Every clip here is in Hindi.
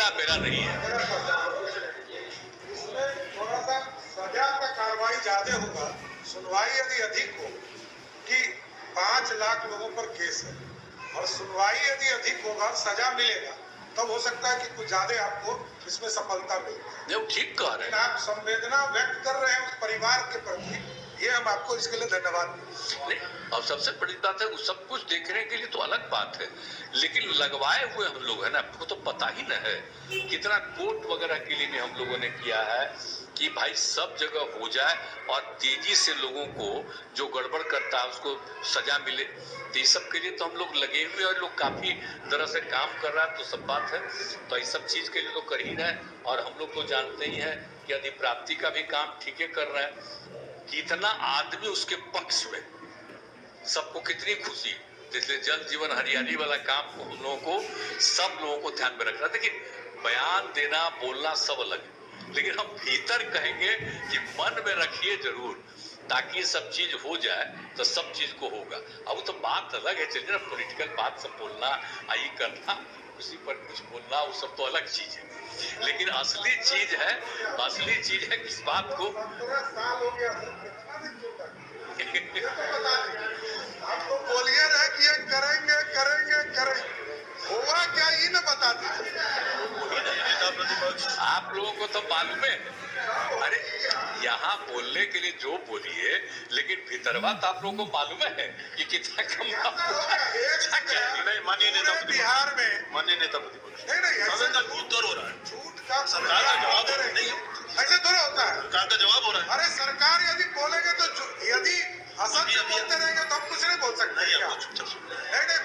लेना मेरा नहीं है। इसमें थोड़ा सा सजा का कार्रवाई ज्यादा होगा, सुनवाई यदि अधिक हो कि 5 लाख लोगों पर केस है और सुनवाई यदि अधिक होगा, सजा मिलेगा, तब हो सकता है कि कुछ ज्यादा आपको इसमें सफलता मिले। ठीक कह रहे हैं आप संवेदना व्यक्त कर रहे हैं उस परिवार के प्रति, ये हम आपको इसके लिए धन्यवाद नहीं। और सबसे बड़ी बात है वो सब कुछ देखने के लिए तो अलग बात है, लेकिन लगवाए हुए हम लोग है ना, आपको तो पता ही न है कितना कोर्ट वगैरह के लिए भी हम लोगों ने किया है कि भाई सब जगह हो जाए और तेजी से लोगों को जो गड़बड़ करता है उसको सजा मिले। तो ये सब के लिए तो हम लोग लगे हुए और लोग काफी तरह से काम कर रहा है, तो सब बात है। तो इस सब चीज के लिए तो कर ही रहे हैं और हम लोग तो जानते ही हैं कि अधिप्राप्ति का भी काम ठीक है कर रहा है। कितना आदमी उसके पक्ष में, सबको कितनी खुशी, इसलिए जल जीवन हरियाली वाला काम को हम लोगों को सब लोगों को ध्यान में रखना। देखिए बयान देना बोलना सब अलग है, लेकिन हम भीतर कहेंगे कि मन में रखिए जरूर, ताकि सब चीज हो जाए तो सब चीज को होगा। अब तो बात अलग है, चलिए ना पॉलिटिकल बात सब बोलना आई करना, उसी पर कुछ बोलना वो सब तो अलग चीज है, लेकिन असली चीज है किस बात को 15 साल हो गया आपको बोलिए रहे कि ये करेंगे, हुआ क्या ये न बता दीजिए। आप लोगों को तो मालूम है, अरे यहाँ बोलने के लिए जो बोलिए, लेकिन भीतरवा तो आप लोगों को मालूम है कि कितना कम माननीय नेता बिहार में माननीय नेता प्रतिपक्ष नहीं उत्तर हो रहा है, झूठ का सरकार का जवाब नहीं, ऐसे थोड़ा होता है। सरकार का जवाब हो रहा है। अरे सरकार यदि बोलेंगे तो यदि असत्य बोलते रहेंगे तो हम कुछ नहीं बोल सकते। नहीं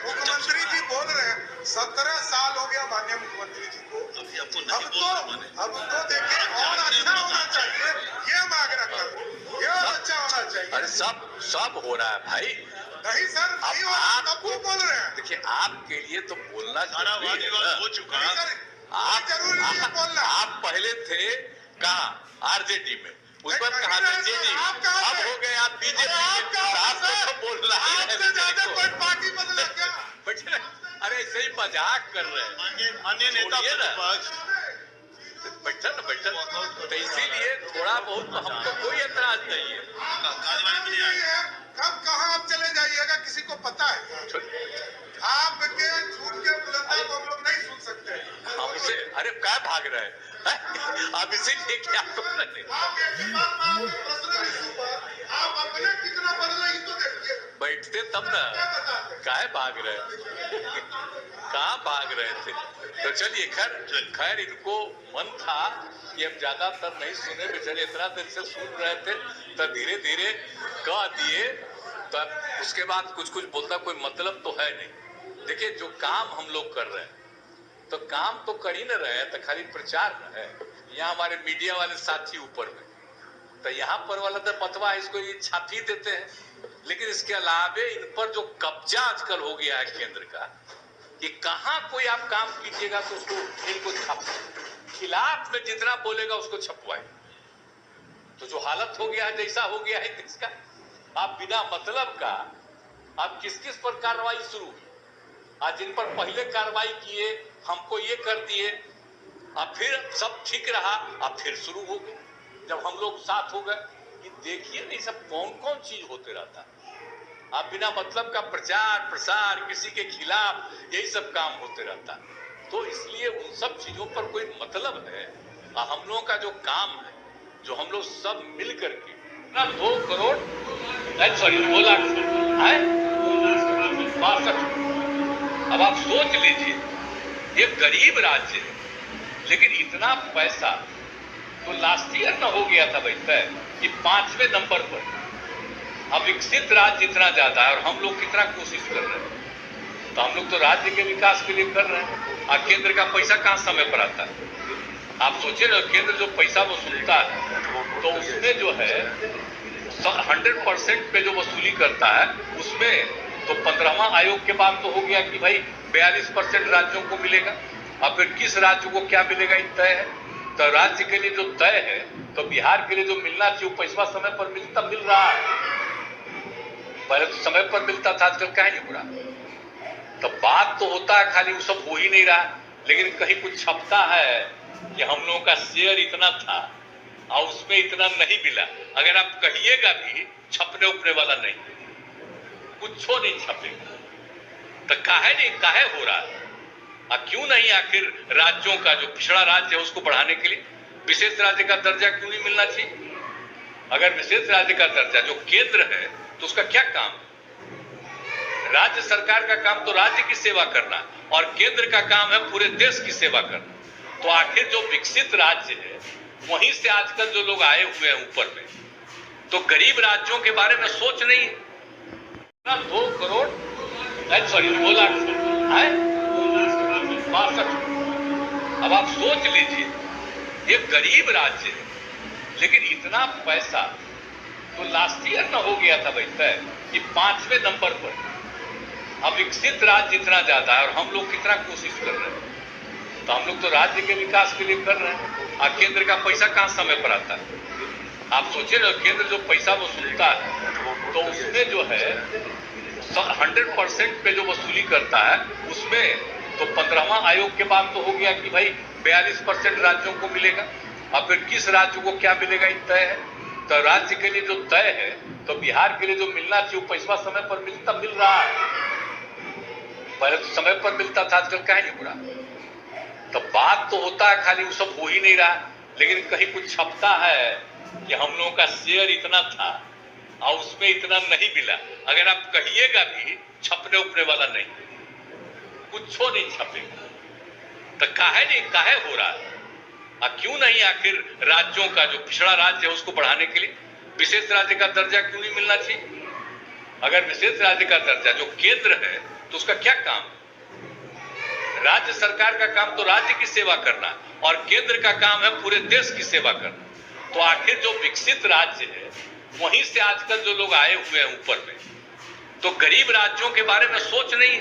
मुख्यमंत्री जी बोल रहे हैं, 17 साल हो गया माननीय मुख्यमंत्री जी को, अब तो देखिए और अच्छा होना चाहिए, ये हम आग्रह कर रहे हैं, ये और अच्छा होना चाहिए। अरे सब हो रहा है भाई, नहीं सर नहीं हो रहा, आपको बोल रहे हैं। देखिए आपके लिए तो बोलना सारा वाद विवाद हो चुका है। आप जरूरी नहीं है बोलना। आप पहले थे कहाँ, आरजेडी में, उस पर कहा था जेडी, आप कहाँ अब थे? हो गए आप बीजेपी आप में, आपको तो बोलना ही है। आपसे ज्यादा कोई पार्टी बदला क्या? अरे ऐसे ही मजाक कर रहे हैं, माननीय नेता छोड़िए ना। प्रतिपक्ष बैठन तो इसीलिए थोड़ा बहुत तो हमको कोई एतराज नहीं है। कार्यवाही में नहीं आए। कब कहाँ आप चले जाइएगा किसी को पता है? आपके झूठ के बुलंदा को हम लोग नहीं सुन सकते। हमसे अरे क्या भाग रहे हैं आप, इसीलिए क्या कर रहे हैं? आप अपने कितना बदला ये तो देखिए। बैठते तब ना, काहे भाग रहे कहाँ भाग रहे थे? तो चलिए खैर इनको मन था कि हम ज्यादातर नहीं सुने, बेचारे इतना देर से सुन रहे थे, तो धीरे धीरे कह दिए, तब उसके बाद कुछ बोलता कोई मतलब तो है नहीं। देखिए जो काम हम लोग कर रहे हैं तो काम तो कर ही न रहे हैं, तो खाली प्रचार न है। यहाँ हमारे मीडिया वाले साथी ऊपर में, तो यहाँ पर वाला तो बतवा इसको ये छापी देते हैं, लेकिन इसके अलावे इन पर जो कब्जा आजकल हो गया है केंद्र का, कि कहाँ कोई आप काम कीजिएगा तो उसको इनको छाप, खिलाफ में जितना बोलेगा उसको छपवाए। तो जो हालत हो गया है, जैसा हो गया है किसका, आप बिना मतलब का आप किस पर कार्रवाई शुरू हुई, आज जिन पर पहले कार्रवाई किए हमको ये कर दिए, अब फिर सब ठीक रहा, अब फिर शुरू हो गए। जब हम लोग साथ हो गए कि देखिए नहीं सब कौन चीज होते रहता है, आप बिना मतलब का प्रचार प्रसार किसी के खिलाफ यही सब काम होते रहता है। तो इसलिए उन सब चीजों पर कोई मतलब है। हम लोगों का जो काम है, जो हम लोग सब मिल करके 2 करोड़ 2 लाख है 62। अब आप सोच लीजिए ये गरीब राज्य है, लेकिन इतना पैसा तो लास्ट ईयर न हो गया था भाई तय कि 5वें नंबर पर। अब विकसित राज्य इतना ज्यादा है और हम लोग कितना कोशिश कर रहे हैं, तो हम लोग तो राज्य के विकास के लिए कर रहे हैं, और केंद्र का पैसा कहाँ समय पर आता है? आप सोचिए ना, केंद्र जो पैसा वसूलता है तो उसमें जो है 100% पे जो वसूली करता है, उसमें तो 15वां आयोग के बाद तो हो गया कि भाई 42% राज्यों को मिलेगा, और फिर किस राज्य को क्या मिलेगा ये तय है। तो राज्य के लिए जो तय है, तो बिहार के लिए जो मिलना चाहिए पैसा समय पर मिल रहा है। पहले तो समय पर मिलता था, आजकल कहीं नहीं हो रहा। तो बात तो होता है, खाली वो सब हो ही नहीं रहा। लेकिन कहीं कुछ छपता है कि हम लोगों का शेयर इतना था और उसमें इतना नहीं मिला। अगर आप कहिएगा भी, छपने उपने वाला नहीं, कुछ नहीं छपेगा। तो काहे हो रहा है? क्यों नहीं आखिर राज्यों का जो पिछड़ा राज्य है उसको बढ़ाने के लिए विशेष राज्य का दर्जा क्यों नहीं मिलना चाहिए? अगर विशेष राज्य का दर्जा जो केंद्र है तो उसका क्या काम? राज्य सरकार का काम तो राज्य की सेवा करना और केंद्र का काम है पूरे देश की सेवा करना। तो आखिर जो विकसित राज्य है वहीं से आजकल जो लोग आए हुए हैं ऊपर में, तो गरीब राज्यों के बारे में सोच नहीं। 2 करोड़ 2 लाख है 62। अब आप सोच लीजिए, ये गरीब राज्य है लेकिन इतना पैसा तो लास्ट ईयर ना हो गया था भाई तय कि 5वें नंबर पर। अब विकसित राज्य इतना ज्यादा है और हम लोग कितना कोशिश कर रहे हैं। तो हम लोग तो राज्य के विकास के लिए कर रहे हैं और केंद्र का पैसा कहां समय पर आता है? आप सोचिए ना, केंद्र जो पैसा वसूलता है तो उसमें जो है 100% पे जो वसूली करता है उसमें तो 15वां आयोग के बाद तो हो गया कि भाई 42% राज्यों को मिलेगा। और फिर किस राज्य को क्या मिलेगा ये तय है। तो राज्य के लिए जो तय है तो बिहार के लिए जो मिलना चाहिए वो पैसा समय पर मिल रहा है। पहले तो समय पर मिलता था, आजकल काहे नहीं हो रहा? तो बात तो होता है, खाली वो सब हो ही नहीं रहा। लेकिन कहीं कुछ छपता है कि हम लोगों का शेयर इतना था और उसमें इतना नहीं मिला। अगर आप कहिएगा भी, छपने उपने वाला नहीं, कुछ नहीं छपेगा। तो काहे हो रहा है? क्यों नहीं आखिर राज्यों का जो पिछड़ा राज्य है उसको बढ़ाने के लिए विशेष राज्य का दर्जा क्यों नहीं मिलना चाहिए? अगर विशेष राज्य का दर्जा जो केंद्र है तो उसका क्या काम? राज्य सरकार का काम तो राज्य की सेवा करना और केंद्र का काम है पूरे देश की सेवा करना। तो आखिर जो विकसित राज्य है वहीं से आजकल जो लोग आए हुए हैं ऊपर में, तो गरीब राज्यों के बारे में सोच नहीं।